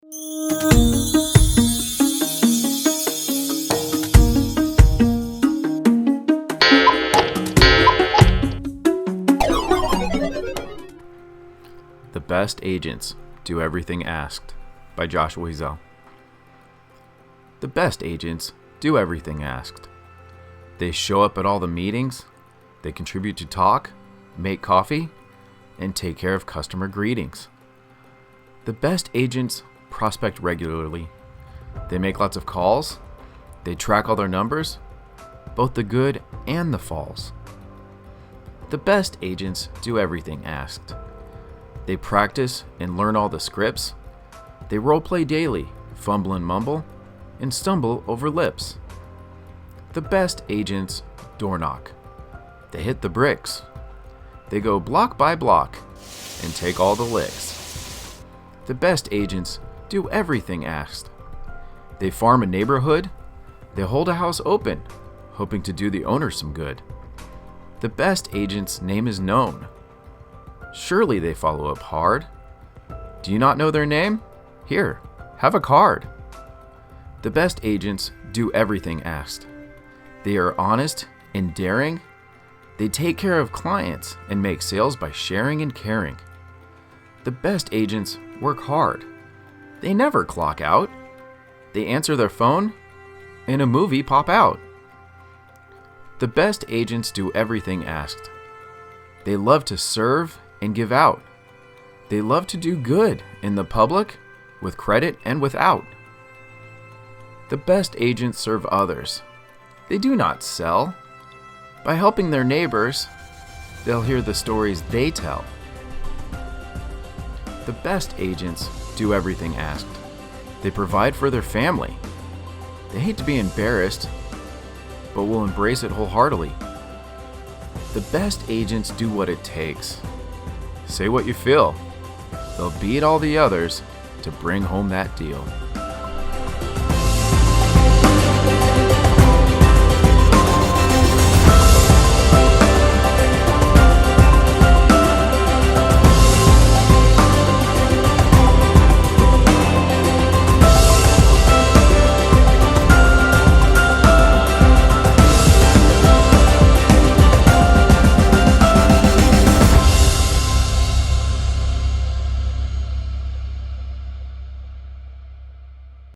The Best Agents Do Everything Asked by Joshua Wiesel. The best agents do everything asked. They show up at all the meetings, they contribute to talk, make coffee, and take care of customer greetings. The best agents prospect regularly. They make lots of calls, they track all their numbers, both the good and the falls. The best agents do everything asked. They practice and learn all the scripts. They role-play daily, fumble and mumble, and stumble over lips. The best agents door knock. They hit the bricks. They go block by block and take all the licks. The best agents do everything asked. They farm a neighborhood. They hold a house open, hoping to do the owner some good. The best agent's name is known. Surely they follow up hard. Do you not know their name? Here, have a card. The best agents do everything asked. They are honest and daring. They take care of clients and make sales by sharing and caring. The best agents work hard. They never clock out. They answer their phone and a movie pop out. The best agents do everything asked. They love to serve and give out. They love to do good in the public, with credit and without. The best agents serve others. They do not sell. By helping their neighbors, they'll hear the stories they tell. The best agents do everything asked. They provide for their family. They hate to be embarrassed, but will embrace it wholeheartedly. The best agents do what it takes. Say what you feel. They'll beat all the others to bring home that deal.